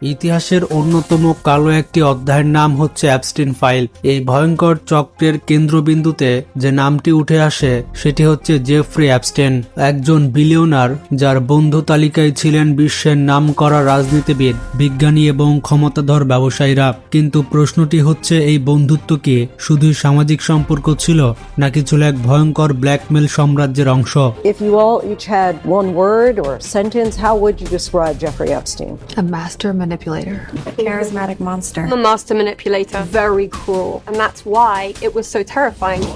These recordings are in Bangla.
ইতিহাসের অন্যতম কালো একটি অধ্যায়ের নাম হচ্ছে অ্যাপস্টিন ফাইল। এই ভয়ঙ্কর চক্রের কেন্দ্রবিন্দুতে যে নামটি উঠে আসে সেটি হচ্ছে জেফ্রি অ্যাপস্টিন, একজন বিলিয়নার যার বন্ধু তালিকায় ছিলেন বিশ্বের নামকরা রাজনীতিবিদ, বিজ্ঞানী এবং ক্ষমতাধর ব্যবসায়ীরা। কিন্তু প্রশ্নটি হচ্ছে, এই বন্ধুত্ব কি শুধুই সামাজিক সম্পর্ক ছিল নাকি ছিল এক ভয়ঙ্কর ব্ল্যাকমেল সাম্রাজ্যের অংশ? If you all each had one word or sentence, how would you describe Jeffrey Epstein? A master manipulator. Charismatic monster. I'm a master manipulator, very cruel, and that's why it was so terrifying.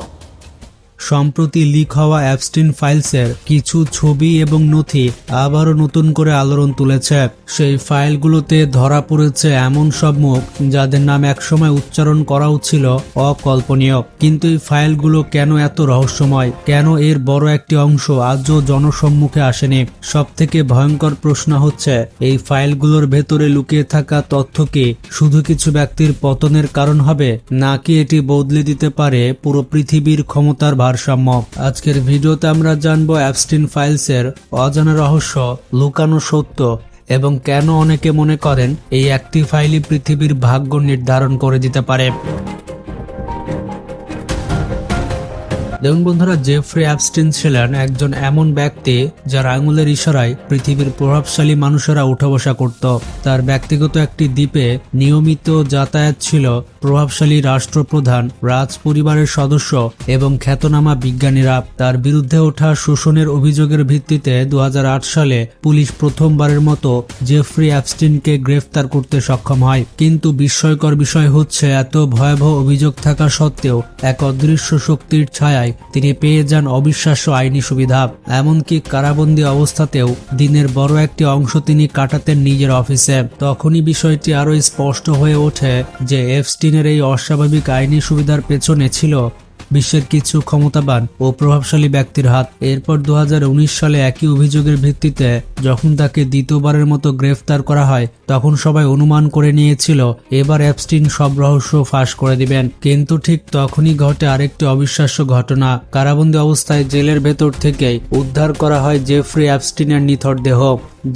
সম্প্রতি লিক হওয়া অ্যাপস্টিন ফাইলসের কিছু ছবি এবং নথি আবারও নতুন করে আলোড়ন তুলেছে। সেই ফাইলগুলোতে ধরা পড়েছে এমন সব মুখ যাদের নাম একসময় উচ্চারণ করাও ছিল অকল্পনীয়। কিন্তু এই ফাইলগুলো কেন এত রহস্যময়? কেন এর বড় একটি অংশ আজও জনসম্মুখে আসেনি? সব থেকে ভয়ঙ্কর প্রশ্ন হচ্ছে, এই ফাইলগুলোর ভেতরে লুকিয়ে থাকা তথ্য কি শুধু কিছু ব্যক্তির পতনের কারণ হবে, নাকি এটি বদলে দিতে পারে পুরো পৃথিবীর ক্ষমতার ভারসাম্য? আজকের ভিডিওতে আমরা জানবো অ্যাপস্টিন ফাইলসের অজানা রহস্য, লুকানো সত্য এবং কেন অনেকে মনে করেন এই একটি ফাইলই পৃথিবীর ভাগ্য নির্ধারণ করে দিতে পারে। দেখুন বন্ধুরা, জেফ্রি অ্যাপস্টিন ছিলেন একজন এমন ব্যক্তি যার আঙুলের ইশারায় পৃথিবীর প্রভাবশালী মানুষেরা উঠা বসা করত। তার ব্যক্তিগত একটি দ্বীপে নিয়মিত যাতায়াত ছিল প্রভাবশালী রাষ্ট্রপ্রধান, রাজ পরিবারের সদস্য এবং খ্যাতনামা বিজ্ঞানীরা। তার বিরুদ্ধে ওঠা শোষণের অভিযোগের ভিত্তিতে 2008 সালে পুলিশ প্রথমবারের মতো জেফ্রি অ্যাপস্টিনকে গ্রেফতার করতে সক্ষম হয়। কিন্তু বিস্ময়কর বিষয় হচ্ছে, এত ভয়াবহ অভিযোগ থাকা সত্ত্বেও এক অদৃশ্য শক্তির ছায়ায় তিনি পেয়ে যান অবিশ্বাস্য আইনি সুবিধা। এমনকি কারাবন্দী অবস্থাতেও দিনের বড় একটি অংশ তিনি কাটাতেন নিজের অফিসে। তখনই বিষয়টি আরো স্পষ্ট হয়ে ওঠে যে এপস্টিনের এই অস্বাভাবিক আইনি সুবিধার পেছনে ছিল বিশ্বের কিছু ক্ষমতাবান ও প্রভাবশালী ব্যক্তির হাত। এরপর 2019 সালে একই অভিযোগের ভিত্তিতে যখন তাকে দ্বিতীয়বারের মতো গ্রেফতার করা হয়, তখন সবাই অনুমান করে নিয়েছিল এবার অ্যাপস্টিন সব রহস্য ফাঁস করে দিবেন। কিন্তু ঠিক তখনই ঘটে আরেকটি অবিশ্বাস্য ঘটনা। কারাবন্দী অবস্থায় জেলের ভেতর থেকেই উদ্ধার করা হয় জেফ্রি অ্যাপস্টিনের নিথর দেহ।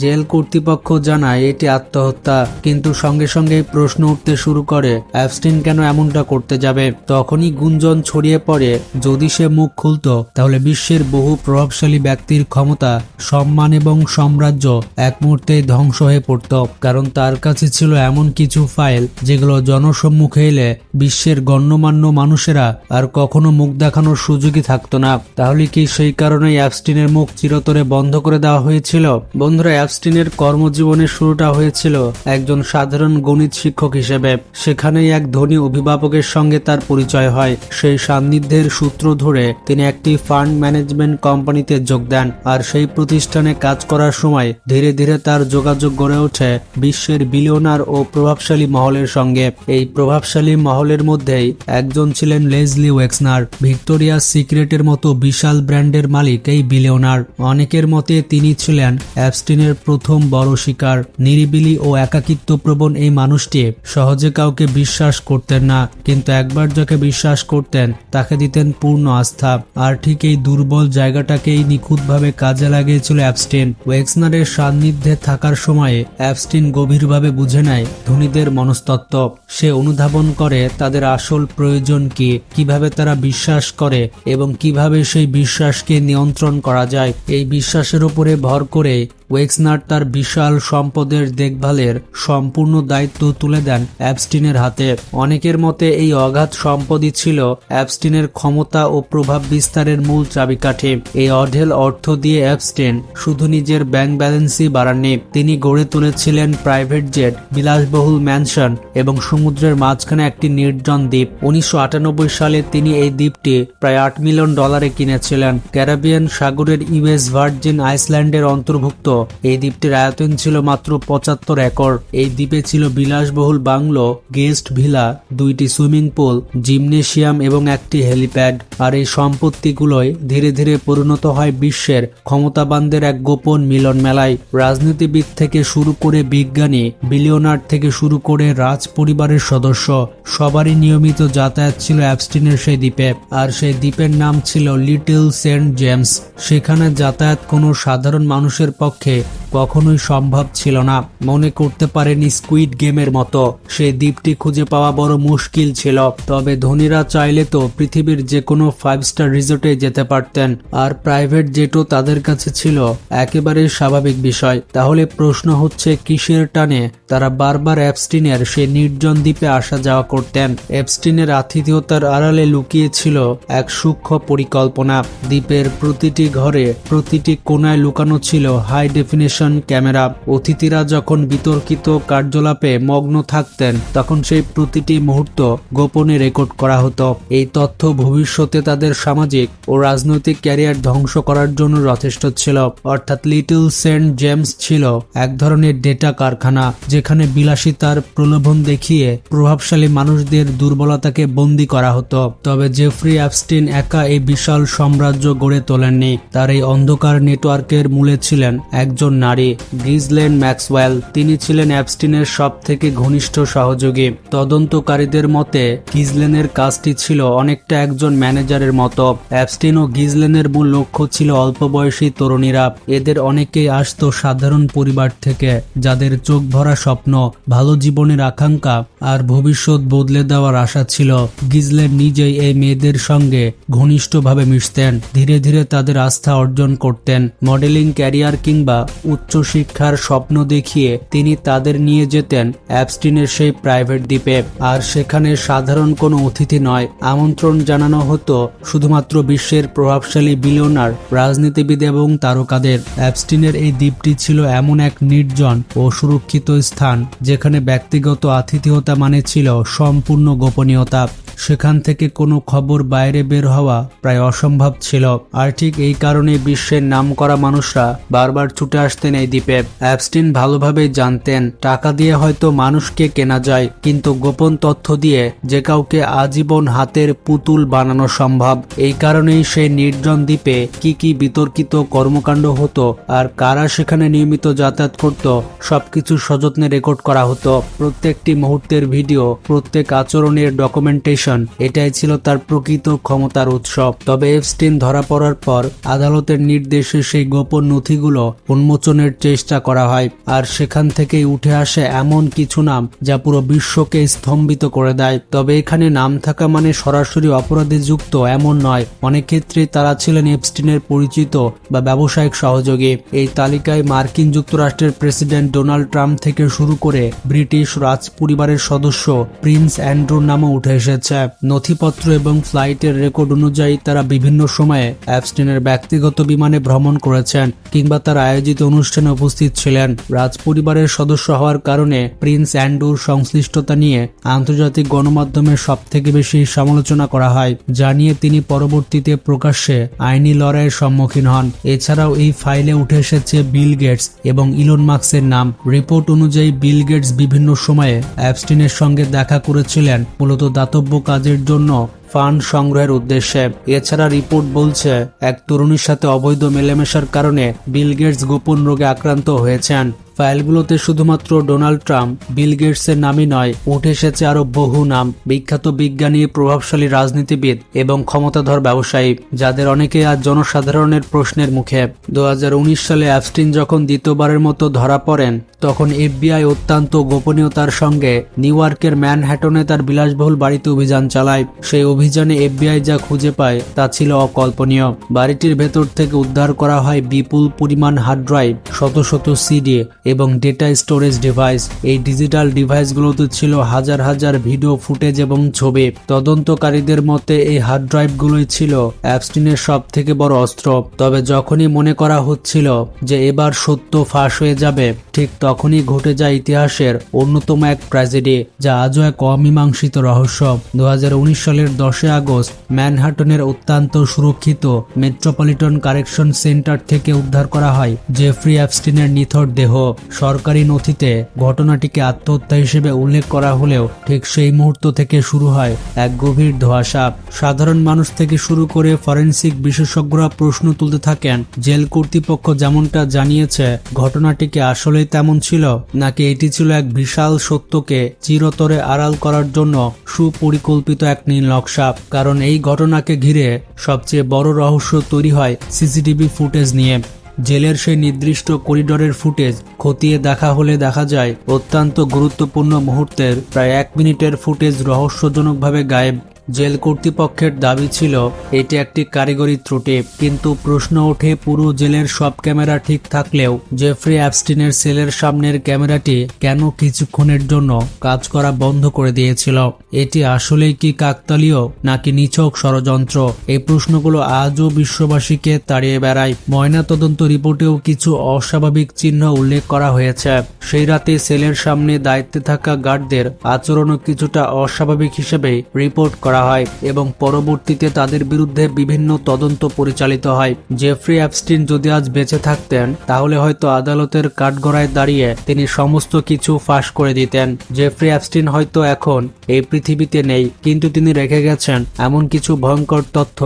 জেল কর্তৃপক্ষ জানায় এটি আত্মহত্যা, কিন্তু সঙ্গে সঙ্গে প্রশ্ন উঠতে শুরু করে, অ্যাপস্টিন কেন এমনটা করতে যাবে? তখনই গুঞ্জন ছড়িয়ে পড়ে, যদি সে মুখ খুলতো তাহলে বিশ্বের বহু প্রভাবশালী ব্যক্তির ক্ষমতা, সম্মান এবং সাম্রাজ্য এক মুহূর্তে ধ্বংস হয়ে পড়ত। কারণ তার কাছে ছিল এমন কিছু ফাইল যেগুলো জনসম্মুখে এলে বিশ্বের গণ্যমান্য মানুষেরা আর কখনো মুখ দেখানোর সুযোগই থাকতো না। তাহলে কি সেই কারণেই অ্যাপস্টিনের মুখ চিরতরে বন্ধ করে দেওয়া হয়েছিল? বন্ধুরা, অ্যাপস্টিনের কর্মজীবনের শুরুটা হয়েছিল একজন সাধারণ গণিত শিক্ষক হিসেবে। সেখানেই এক ধনী অভিভাবকের সঙ্গে তার পরিচয় হয়। সেই সান্নিধ্যের সূত্র ধরে তিনি একটি ফান্ড ম্যানেজমেন্ট কোম্পানিতে যোগ দেন, আর সেই প্রতিষ্ঠানে কাজ করার সময় ধীরে ধীরে তার যোগাযোগ গড়ে ওঠে বিশ্বের বিলিয়নার ও প্রভাবশালী মহলের সঙ্গে। এই প্রভাবশালী মহলের মধ্যেই একজন ছিলেন লেজলি ওয়েক্সনার। ভিক্টোরিয়াস সিক্রেটের মতো বিশাল ব্র্যান্ডের মালিক এই বিলিয়নার। অনেকের মতে তিনি ছিলেন অ্যাপস্টিনের প্রথম বড় শিকার। নিরিবিলি ও একাকিত্বপ্রবণ এই মানুষটি সহজে কাউকে বিশ্বাস করতেন না, কিন্তু একবার যাকে বিশ্বাস করতেন তাকে দিতেন পূর্ণ আস্থা। আর ঠিক এই দুর্বল জায়গাটাকেই নিখুঁতভাবে কাজে লাগিয়েছিল অ্যাপস্টিন। ওয়েক্সনারের সান্নিধ্যে থাকার সময়ে অ্যাপস্টিন গভীরভাবে বুঝে নেয় ধনীদের মনস্তত্ত্ব। সে অনুধাবন করে তাদের আসল প্রয়োজন কি, কিভাবে তারা বিশ্বাস করে এবং কিভাবে সেই বিশ্বাসকে নিয়ন্ত্রণ করা যায়। এই বিশ্বাসের উপরে ভর করে ওয়েক্সনার তার বিশাল সম্পদের দেখভালের সম্পূর্ণ দায়িত্ব তুলে দেন অ্যাপস্টিনের হাতে। অনেকের মতে এই অগাধ সম্পদই ছিল অ্যাপস্টিনের ক্ষমতা ও প্রভাব বিস্তারের মূল চাবিকাঠি। এই অঢেল অর্থ দিয়ে অ্যাপস্টিন শুধু নিজের ব্যাংক ব্যালেন্সই বাড়াননি, তিনি গড়ে তুলেছিলেন প্রাইভেট জেট, বিলাসবহুল ম্যানশন এবং সমুদ্রের মাঝখানে একটি নির্জন দ্বীপ। 1998 সালে তিনি এই দ্বীপটি প্রায় $8 মিলিয়ন কিনেছিলেন। ক্যারিবিয়ান সাগরের ইউএস ভার্জিন আইল্যান্ডের অন্তর্ভুক্ত এই দ্বীপটির আয়তন ছিল মাত্র 75 একর। এই দ্বীপে ছিল বিলাসবহুল বাংলো, গেস্ট ভিলা, 2টি সুইমিং পুল, জিমনেশিয়াম এবং একটি হেলিপ্যাড। আর এই সম্পত্তিগুলোই ধীরে ধীরে পরিণত হয় বিশ্বের ক্ষমতাবানদের এক গোপন মিলন মেলায়। রাজনীতিবিদ থেকে শুরু করে বিজ্ঞানী, বিলিয়নার থেকে শুরু করে রাজ পরিবারের সদস্য, সবারই নিয়মিত যাতায়াত ছিল অ্যাপস্টিনের সেই দ্বীপে। আর সেই দ্বীপের নাম ছিল লিটল সেন্ট জেমস। সেখানে যাতায়াত কোনো সাধারণ মানুষের পক্ষে পক্ষে কখনোই সম্ভব ছিল না। মনে করতে পারেনি স্কুইড গেমের মতো সেই দ্বীপটি খুঁজে পাওয়া বড় মুশকিল ছিল। তবে ধনীরা চাইলে তো পৃথিবীর যে কোনো 5 স্টার রিসোর্টে যেতে পারতেন, আর প্রাইভেট জেটও তাদের কাছে ছিল একেবারেই স্বাভাবিক বিষয়। তাহলে প্রশ্ন হচ্ছে, কিসের টানে তারা বারবার অ্যাপস্টিনের সেই নির্জন দ্বীপে আসা যাওয়া করতেন? অ্যাপস্টিনের আতিথেয়তার আড়ালে লুকিয়ে ছিল এক সূক্ষ্ম পরিকল্পনা। দ্বীপের প্রতিটি ঘরে, প্রতিটি কোণায় লুকানো ছিল হাই ডেফিনেশন ক্যামেরা। অতিথিরা যখন বিতর্কিত কার্যকলাপে মগ্ন থাকতেন, তখন সেই প্রতিটি মুহূর্ত গোপনে রেকর্ড করা হতো। এই তথ্য ভবিষ্যতে তাদের সামাজিক ও রাজনৈতিক ক্যারিয়ার ধ্বংস করার জন্য যথেষ্ট ছিল। অর্থাৎ লিটল সেন্ট জেমস ছিল এক ধরনের ডেটা কারখানা, যেখানে বিলাসিতার প্রলোভন দেখিয়ে প্রভাবশালী মানুষদের দুর্বলতাকে বন্দী করা হতো। তবে জেফ্রি অ্যাপস্টিন একা এই বিশাল সাম্রাজ্য গড়ে তোলেননি। তার এই অন্ধকার নেটওয়ার্কের মূলে ছিলেন একজন নারী, গিজলেন ম্যাক্সওয়েল। তিনি ছিলেন অ্যাপস্টিনের সব থেকে ঘনিষ্ঠ সহযোগী। তদন্তকারীদের মতে গিজলেনের কাজটি ছিল অনেকটা একজন ম্যানেজারের মতো। অ্যাপস্টিন ও গিজলেনের মূল লক্ষ্য ছিল অল্প বয়সী তরুণীরা। এদের অনেকেই আসতো সাধারণ পরিবার থেকে, যাদের চোখ ভরা স্বপ্ন, ভালো জীবনের আকাঙ্ক্ষা আর ভবিষ্যৎ বদলে দেওয়ার আশা ছিল। গিজলেন নিজেই এই মেয়েদের সঙ্গে ঘনিষ্ঠভাবে মিশতেন, ধীরে ধীরে তাদের আস্থা অর্জন করতেন। মডেলিং ক্যারিয়ার কিংবা উচ্চশিক্ষার স্বপ্ন দেখিয়ে তিনি তাদের নিয়ে যেতেন অ্যাপস্টিনের সেই প্রাইভেট দ্বীপে। আর সেখানে সাধারণ কোনো অতিথি নয়, আমন্ত্রণ জানানো হতো শুধুমাত্র বিশ্বের প্রভাবশালী বিলিয়নার, রাজনীতিবিদ এবং তারকাদের। অ্যাপস্টিনের এই দ্বীপটি ছিল এমন এক নির্জন ও সুরক্ষিত স্থান, যেখানে ব্যক্তিগত আতিথেয়তা মানে ছিল সম্পূর্ণ গোপনীয়তা। সেখান থেকে কোনো খবর বাইরে বের হওয়া প্রায় অসম্ভব ছিল। আর ঠিক এই কারণে বিশ্বের নামকরা মানুষরা বারবার ছুটে আসতেন এই দ্বীপে। অ্যাপস্টিন ভালোভাবেই জানতেন, টাকা দিয়ে হয়তো মানুষকে কেনা যায়, কিন্তু গোপন তথ্য দিয়ে যে কাউকে আজীবন হাতের পুতুল বানানো সম্ভব। এই কারণেই সেই নির্জন দ্বীপে কি কি বিতর্কিত কর্মকাণ্ড হতো আর কারা সেখানে নিয়মিত যাতায়াত করত, সবকিছু সযত্নে রেকর্ড করা হতো। প্রত্যেকটি মুহূর্তের ভিডিও, প্রত্যেক আচরণের ডকুমেন্টেশন, এটাই ছিল তার প্রকৃত ক্ষমতার উৎস। তবে এপস্টিন ধরা পড়ার পর আদালতের নির্দেশে সেই গোপন নথিগুলো উন্মোচনের চেষ্টা করা হয়, আর সেখান থেকেই উঠে আসে এমন কিছু নাম যা পুরো বিশ্বকে স্তম্ভিত করে দেয়। তবে এখানে নাম থাকা মানে সরাসরি অপরাধে যুক্ত এমন নয়। অনেক ক্ষেত্রে তারা ছিলেন এপস্টিনের পরিচিত বা ব্যবসায়িক সহযোগী। এই তালিকায় মার্কিন যুক্তরাষ্ট্রের প্রেসিডেন্ট ডোনাল্ড ট্রাম্প থেকে শুরু করে ব্রিটিশ রাজ পরিবারের সদস্য প্রিন্স অ্যান্ড্রুর নামও উঠে এসেছে। নথিপত্র এবং ফ্লাইটের রেকর্ড অনুযায়ী তারা বিভিন্ন সময়ে অ্যাপস্টিনের ব্যক্তিগত বিমানে ভ্রমণ করেছেন কিংবা তার আয়োজিত অনুষ্ঠানে উপস্থিত ছিলেন। রাজ পরিবারের সদস্য হওয়ার কারণে প্রিন্স অ্যান্ড্রুর সংশ্লিষ্টতা নিয়ে আন্তর্জাতিক গণমাধ্যমে সবথেকে বেশি সমালোচনা করা হয়, যা নিয়ে তিনি পরবর্তীতে প্রকাশ্যে আইনি লড়াইয়ের সম্মুখীন হন। এছাড়াও এই ফাইলে উঠে এসেছে বিল গেটস এবং ইলন মাস্কের নাম। রিপোর্ট অনুযায়ী বিল গেটস বিভিন্ন সময়ে অ্যাপস্টিনের সঙ্গে দেখা করেছিলেন, মূলত দাতব্য কাজের জন্য ফান্ড সংগ্রহের উদ্দেশ্যে। এছাড়া রিপোর্ট বলছে এক তরুণীর সাথে অবৈধ মেলামেশার কারণে বিল গেটস গোপন রোগে আক্রান্ত হয়েছেন। ফাইলগুলোতে শুধুমাত্র ডোনাল্ড ট্রাম্প, বিল গেটসের নামই নয়, উঠে এসেছে আরো বহু নাম, বিখ্যাত বিজ্ঞানী, প্রভাবশালী রাজনীতিবিদ এবং ক্ষমতাধর ব্যবসায়ী, যাদের অনেকে আজ জনসাধারণের প্রশ্নের মুখে। 2019 সালে অ্যাপস্টিন যখন দ্বিতীয়বারের মতো ধরা পড়েন, তখন এফবিআই অত্যন্ত গোপনীয়তার সঙ্গে নিউ ইয়র্কের ম্যানহাটনে তার বিলাসবহুল বাড়িতে অভিযান চালায়। সেই অভিযানে এফবিআই যা খুঁজে পায় তা ছিল অকল্পনীয়। বাড়িটির ভেতর থেকে উদ্ধার করা হয় বিপুল পরিমাণ হার্ড ড্রাইভ, শত শত সিডি এবং ডেটা স্টোরেজ ডিভাইস। এই ডিজিটাল ডিভাইসগুলোতে ছিল হাজার হাজার ভিডিও ফুটেজ এবং ছবি। তদন্তকারীদের মতে এই হার্ড ড্রাইভগুলোই ছিল অ্যাপস্টিনের সব থেকে বড় অস্ত্র। তবে যখনই মনে করা হচ্ছিল যে এবার সত্য ফাঁস হয়ে যাবে, ঠিক তখনই ঘটে যায় ইতিহাসের অন্যতম এক ট্র্যাজেডি, যা আজও এক অমীমাংসিত রহস্য। 2019 সালের 10 আগস্ট ম্যানহাটনের অত্যন্ত সুরক্ষিত মেট্রোপলিটন কারেকশন সেন্টার থেকে উদ্ধার করা হয় জেফ্রি অ্যাপস্টিনের নিথর দেহ। সরকারি নথিতে ঘটনাটিকে আত্মহত্যা হিসেবে উল্লেখ করা হলেও ঠিক সেই মুহূর্ত থেকে শুরু হয় এক গভীর ধোঁয়াশা। সাধারণ মানুষ থেকে শুরু করে ফরেনসিক বিশেষজ্ঞরা প্রশ্ন তুলতে থাকেন, জেল কর্তৃপক্ষ যেমনটা জানিয়েছে ঘটনাটিকে আসলেই তেমন ছিল, নাকি এটি ছিল এক বিশাল সত্যকে চিরতরে আড়াল করার জন্য সুপরিকল্পিত এক নীল নকশা। কারণ এই ঘটনাকে ঘিরে সবচেয়ে বড় রহস্য তৈরি হয় সিসিটিভি ফুটেজ নিয়ে। জেলের সেই নির্দিষ্ট করিডোরের ফুটেজ খতিয়ে দেখা হলে দেখা যায় অত্যন্ত গুরুত্বপূর্ণ মুহূর্তের প্রায় 1 মিনিটের ফুটেজ রহস্যজনকভাবে গায়েব। জেল কর্তৃপক্ষের দাবি ছিল এটি একটি কারিগরি ত্রুটি, কিন্তু প্রশ্ন ওঠে পুরো জেলের সব ক্যামেরা ঠিক থাকলেও জেফ্রি অ্যাপস্টিনের সেলের সামনের ক্যামেরাটি কেন কিছুক্ষণের জন্য কাজ করা বন্ধ করে দিয়েছিল? এটি আসলেই কি কাকতালীয় নাকি নিছক ষড়যন্ত্র? এই প্রশ্নগুলো আজও বিশ্ববাসীকে তাড়িয়ে বেড়ায়। ময়নাতদন্ত রিপোর্টেও কিছু অস্বাভাবিক চিহ্ন উল্লেখ করা হয়েছে। সেই রাতে সেলের সামনে দায়িত্বে থাকা গার্ডদের আচরণও কিছুটা অস্বাভাবিক হিসেবে রিপোর্ট করা হয় এবং পরবর্তীতে তাদের বিরুদ্ধে বিভিন্ন তদন্ত পরিচালিত হয়। জেফ্রি অ্যাপস্টিন যদি আজ বেঁচে থাকতেন তাহলে হয়তো আদালতের কাঠগড়ায় দাঁড়িয়ে তিনি সমস্ত কিছু ফাঁস করে দিতেন। জেফ্রি অ্যাপস্টিন হয়তো এখন এই পৃথিবীতে নেই, কিন্তু তিনি রেখে গেছেন এমন কিছু ভয়ঙ্কর তথ্য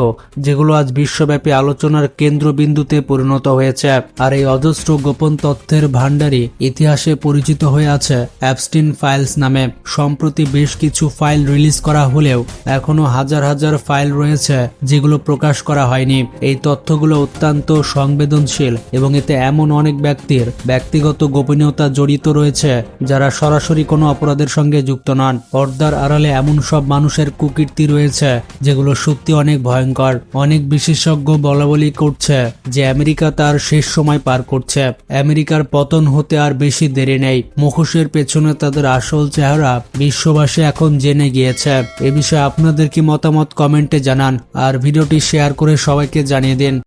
যেগুলো আজ বিশ্বব্যাপী আলোচনার কেন্দ্রবিন্দুতে পরিণত হয়েছে। আর এই অজস্র গোপন তথ্যের ভান্ডারই ইতিহাসে পরিচিত হয়ে আছে অ্যাপস্টিন ফাইলস নামে। সম্প্রতি বেশ কিছু ফাইল রিলিজ করা হলেও এখনো হাজার হাজার ফাইল রয়েছে যেগুলো প্রকাশ করা হয়নি। এই তথ্যগুলো অত্যন্ত সংবেদনশীল এবং এতে এমন অনেক ব্যক্তির ব্যক্তিগত গোপনীয়তা জড়িত রয়েছে যারা সরাসরি কোনো অপরাধের সঙ্গে যুক্ত নন। পর্দার আড়ালে এমন সব মানুষের কুকীর্তি রয়েছে যেগুলো সত্যি অনেক ভয়ঙ্কর। অনেক বিশেষজ্ঞ বলাবলি করছে যে আমেরিকা তার শেষ সময় পার করছে। আমেরিকার পতন হতে আর বেশি দেরি নেই। মুখোশের পেছনে তাদের আসল চেহারা বিশ্ববাসী এখন জেনে গিয়েছে। এ বিষয়ে আপনাদের কি মতামত কমেন্টে জানান আর ভিডিওটি শেয়ার করে সবাইকে জানিয়ে দিন।